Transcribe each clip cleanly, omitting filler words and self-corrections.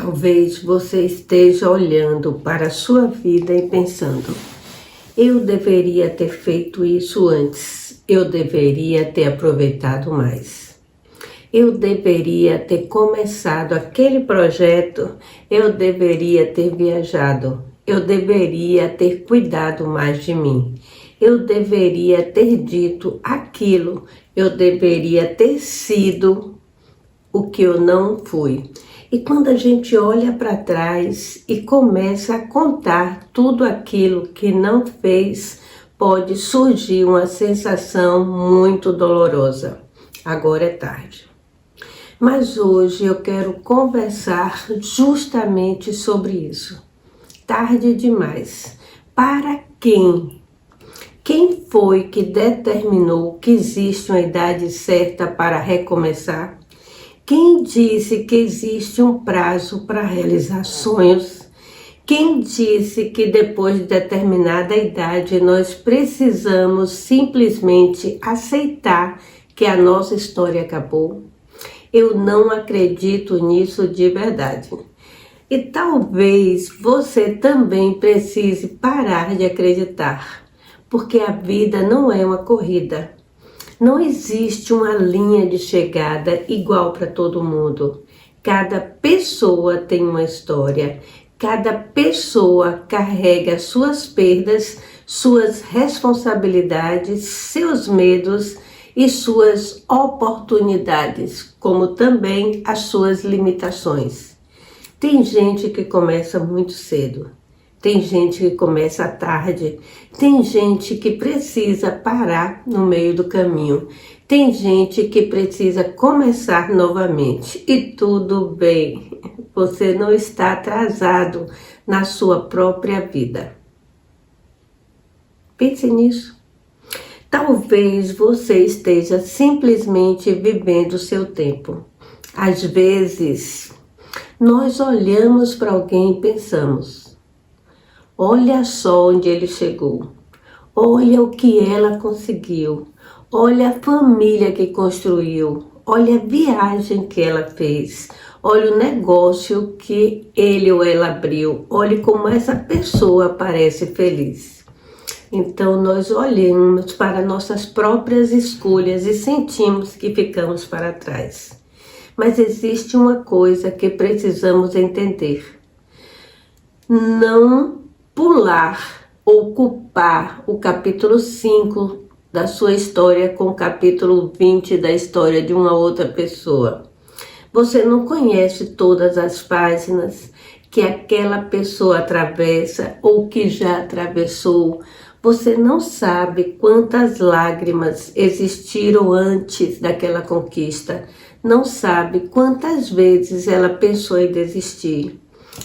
Talvez você esteja olhando para a sua vida e pensando: eu deveria ter feito isso antes, eu deveria ter aproveitado mais, eu deveria ter começado aquele projeto, eu deveria ter viajado, eu deveria ter cuidado mais de mim, eu deveria ter dito aquilo, eu deveria ter sido o que eu não fui. E quando a gente olha para trás e começa a contar tudo aquilo que não fez, pode surgir uma sensação muito dolorosa. Agora é tarde. Mas hoje eu quero conversar justamente sobre isso. Tarde demais. Para quem? Quem foi que determinou que existe uma idade certa para recomeçar? Quem disse que existe um prazo para realizar sonhos? Quem disse que depois de determinada idade nós precisamos simplesmente aceitar que a nossa história acabou? Eu não acredito nisso de verdade. E talvez você também precise parar de acreditar, porque a vida não é uma corrida. Não existe uma linha de chegada igual para todo mundo. Cada pessoa tem uma história. Cada pessoa carrega suas perdas, suas responsabilidades, seus medos e suas oportunidades, como também as suas limitações. Tem gente que começa muito cedo. Tem gente que começa tarde, tem gente que precisa parar no meio do caminho, tem gente que precisa começar novamente e tudo bem, você não está atrasado na sua própria vida. Pense nisso. Talvez você esteja simplesmente vivendo o seu tempo. Às vezes, nós olhamos para alguém e pensamos: olha só onde ele chegou, olha o que ela conseguiu, olha a família que construiu, olha a viagem que ela fez, olha o negócio que ele ou ela abriu, olha como essa pessoa parece feliz. Então nós olhamos para nossas próprias escolhas e sentimos que ficamos para trás. Mas existe uma coisa que precisamos entender: não pular ou culpar o capítulo 5 da sua história com o capítulo 20 da história de uma outra pessoa. Você não conhece todas as páginas que aquela pessoa atravessa ou que já atravessou. Você não sabe quantas lágrimas existiram antes daquela conquista. Não sabe quantas vezes ela pensou em desistir.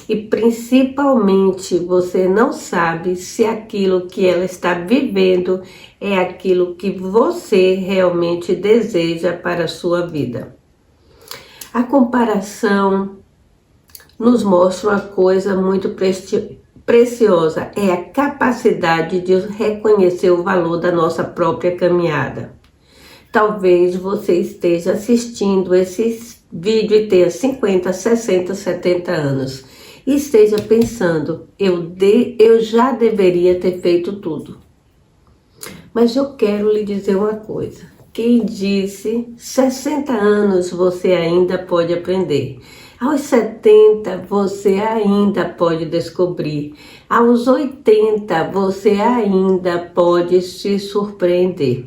E principalmente você não sabe se aquilo que ela está vivendo é aquilo que você realmente deseja para a sua vida. A comparação nos mostra uma coisa muito preciosa, é a capacidade de reconhecer o valor da nossa própria caminhada. Talvez você esteja assistindo esse vídeo e tenha 50, 60, 70 anos. E esteja pensando: eu já deveria ter feito tudo. Mas eu quero lhe dizer uma coisa. Quem disse 60 anos você ainda pode aprender. Aos 70 você ainda pode descobrir. Aos 80 você ainda pode se surpreender.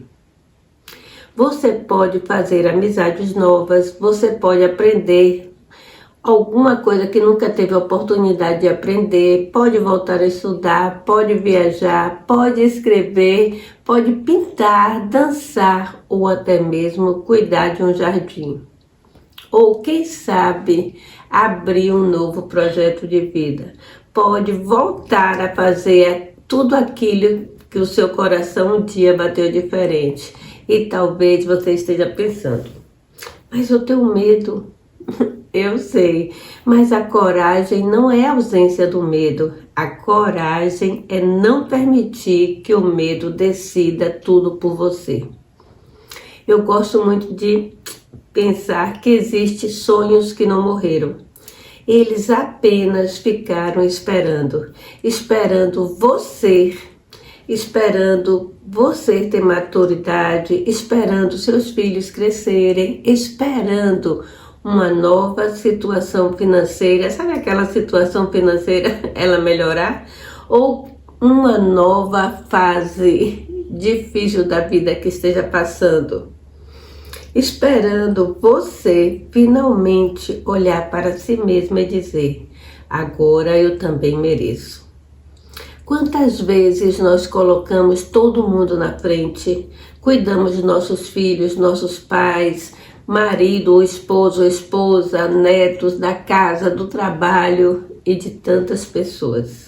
Você pode fazer amizades novas, você pode aprender alguma coisa que nunca teve oportunidade de aprender, pode voltar a estudar, pode viajar, pode escrever, pode pintar, dançar ou até mesmo cuidar de um jardim. Ou quem sabe abrir um novo projeto de vida. Pode voltar a fazer tudo aquilo que o seu coração um dia bateu diferente. E talvez você esteja pensando: mas eu tenho medo. Eu sei, mas a coragem não é a ausência do medo. A coragem é não permitir que o medo decida tudo por você. Eu gosto muito de pensar que existem sonhos que não morreram. Eles apenas ficaram esperando você ter maturidade, esperando seus filhos crescerem, esperando uma nova situação financeira. Sabe aquela situação financeira, ela melhorar? Ou uma nova fase difícil da vida que esteja passando. Esperando você finalmente olhar para si mesmo e dizer: agora eu também mereço. Quantas vezes nós colocamos todo mundo na frente, cuidamos de nossos filhos, nossos pais, marido, ou esposo, ou esposa, netos, da casa, do trabalho e de tantas pessoas.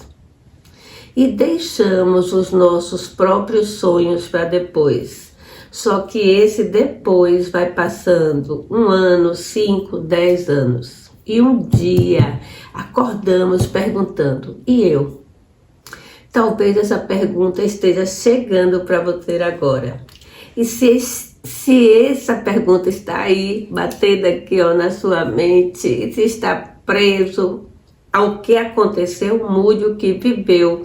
E deixamos os nossos próprios sonhos para depois. Só que esse depois vai passando 1 ano, 5, 10 anos. E um dia acordamos perguntando: e eu? Talvez essa pergunta esteja chegando para você agora. E se essa pergunta está aí, batendo aqui na sua mente, e se está preso ao que aconteceu, mude o que viveu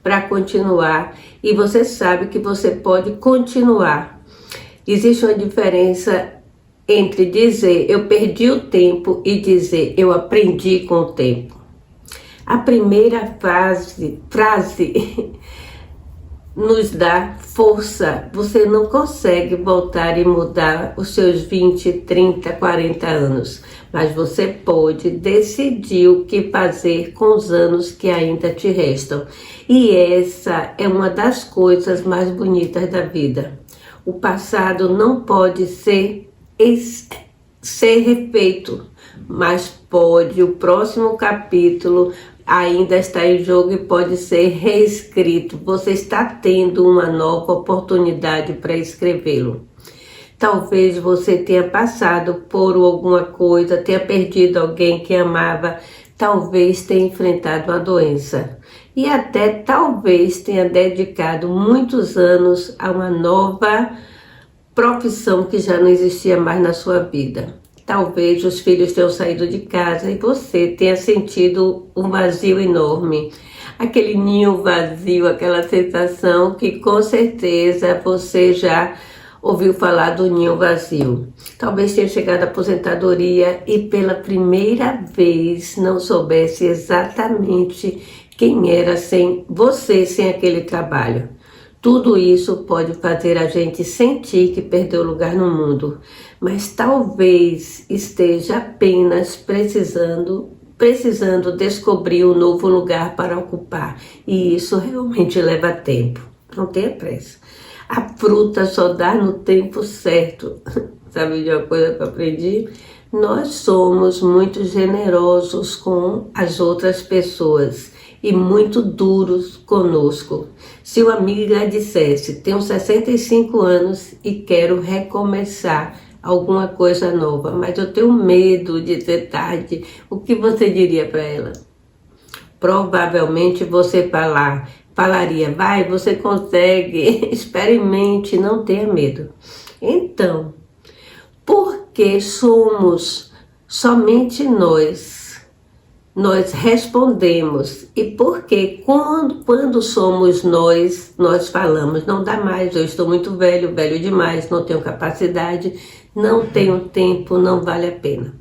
para continuar. E você sabe que você pode continuar. Existe uma diferença entre dizer eu perdi o tempo e dizer eu aprendi com o tempo. A primeira frase nos dá força. Você não consegue voltar e mudar os seus 20, 30, 40 anos. Mas você pode decidir o que fazer com os anos que ainda te restam. E essa é uma das coisas mais bonitas da vida. O passado não pode ser refeito, mas pode, o próximo capítulo ainda está em jogo e pode ser reescrito. Você está tendo uma nova oportunidade para escrevê-lo. Talvez você tenha passado por alguma coisa, tenha perdido alguém que amava, talvez tenha enfrentado uma doença. E até talvez tenha dedicado muitos anos a uma nova profissão que já não existia mais na sua vida. Talvez os filhos tenham saído de casa e você tenha sentido um vazio enorme. Aquele ninho vazio, aquela sensação que com certeza você já ouviu falar do ninho vazio. Talvez tenha chegado à aposentadoria e pela primeira vez não soubesse exatamente quem era sem você, sem aquele trabalho. Tudo isso pode fazer a gente sentir que perdeu lugar no mundo, mas talvez esteja apenas precisando descobrir um novo lugar para ocupar. E isso realmente leva tempo. Não tenha pressa. A fruta só dá no tempo certo. Sabe de uma coisa que eu aprendi? Nós somos muito generosos com as outras pessoas e muito duros conosco. Se uma amiga dissesse: tenho 65 anos e quero recomeçar alguma coisa nova, mas eu tenho medo de ser tarde, o que você diria para ela? Provavelmente você falaria: vai, você consegue, experimente, não tenha medo. Então, porque somos somente nós respondemos, e porque quando somos nós falamos: não dá mais, eu estou muito velho demais, não tenho capacidade, não tenho tempo, não vale a pena.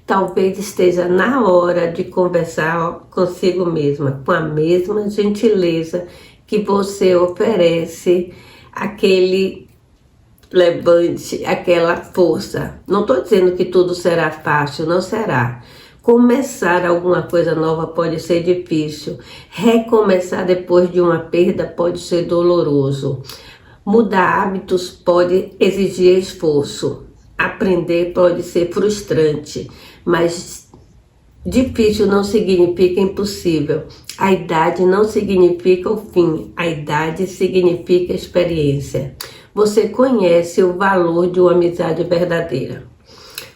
Talvez esteja na hora de conversar consigo mesma, com a mesma gentileza que você oferece aquele levante, aquela força. Não estou dizendo que tudo será fácil, não será. Começar alguma coisa nova pode ser difícil. Recomeçar depois de uma perda pode ser doloroso. Mudar hábitos pode exigir esforço. Aprender pode ser frustrante, mas difícil não significa impossível. A idade não significa o fim, a idade significa experiência. Você conhece o valor de uma amizade verdadeira.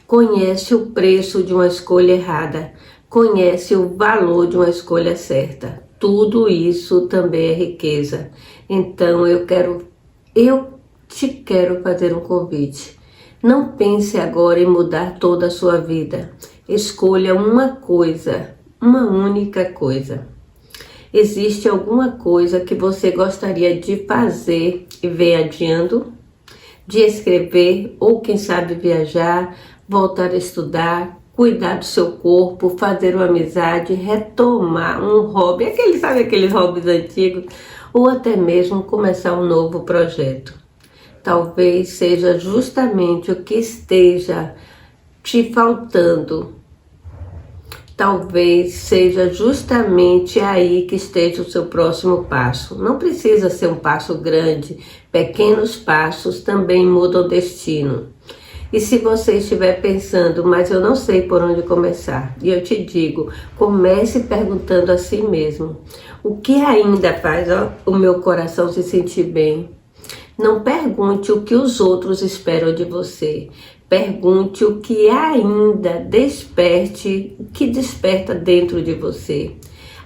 Conhece o preço de uma escolha errada. Conhece o valor de uma escolha certa. Tudo isso também é riqueza. Então eu te quero fazer um convite. Não pense agora em mudar toda a sua vida. Escolha uma coisa, uma única coisa. Existe alguma coisa que você gostaria de fazer e vem adiando? De escrever ou quem sabe viajar, voltar a estudar, cuidar do seu corpo, fazer uma amizade, retomar um hobby, sabe aqueles hobbies antigos, ou até mesmo começar um novo projeto. Talvez seja justamente o que esteja te faltando. Talvez seja justamente aí que esteja o seu próximo passo. Não precisa ser um passo grande, pequenos passos também mudam o destino. E se você estiver pensando, mas eu não sei por onde começar, e eu te digo, comece perguntando a si mesmo, o que ainda faz o meu coração se sentir bem? Não pergunte o que os outros esperam de você. Pergunte o que ainda o que desperta dentro de você.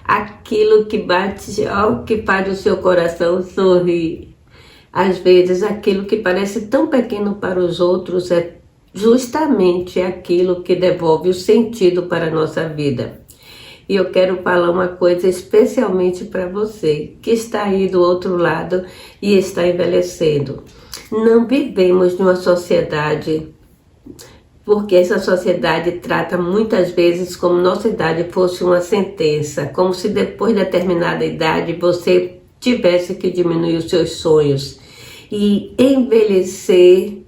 Aquilo que bate, que faz o seu coração sorrir. Às vezes aquilo que parece tão pequeno para os outros é justamente aquilo que devolve o sentido para a nossa vida. E eu quero falar uma coisa especialmente para você que está aí do outro lado e está envelhecendo. Não vivemos numa sociedade, porque essa sociedade trata muitas vezes como nossa idade fosse uma sentença, como se depois de determinada idade você tivesse que diminuir os seus sonhos. E envelhecer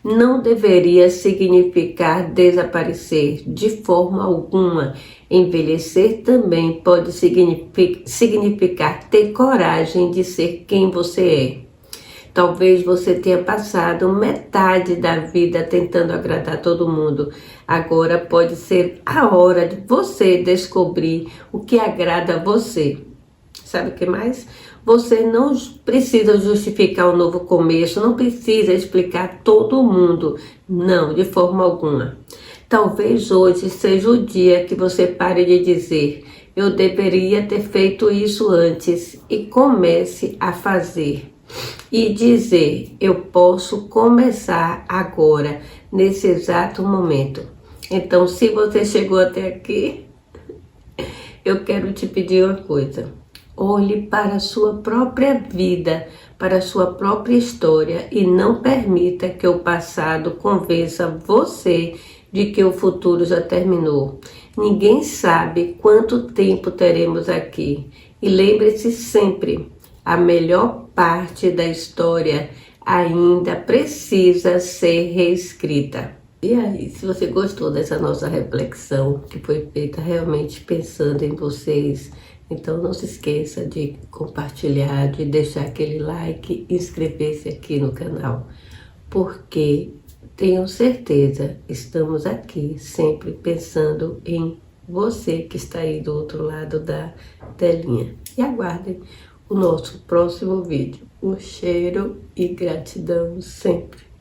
não deveria significar desaparecer de forma alguma. Envelhecer também pode significar ter coragem de ser quem você é. Talvez você tenha passado metade da vida tentando agradar todo mundo. Agora pode ser a hora de você descobrir o que agrada a você. Sabe o que mais? Você não precisa justificar um novo começo, não precisa explicar a todo mundo. Não, de forma alguma. Talvez hoje seja o dia que você pare de dizer, eu deveria ter feito isso antes, e comece a fazer. E dizer, eu posso começar agora, nesse exato momento. Então, se você chegou até aqui, eu quero te pedir uma coisa. Olhe para a sua própria vida, para a sua própria história e não permita que o passado convença você de que o futuro já terminou. Ninguém sabe quanto tempo teremos aqui. E lembre-se sempre, a melhor parte da história ainda precisa ser reescrita. E aí, se você gostou dessa nossa reflexão, que foi feita realmente pensando em vocês, então não se esqueça de compartilhar, de deixar aquele like e inscrever-se aqui no canal, porque tenham certeza, estamos aqui sempre pensando em você que está aí do outro lado da telinha. E aguardem o nosso próximo vídeo. Um cheiro e gratidão sempre.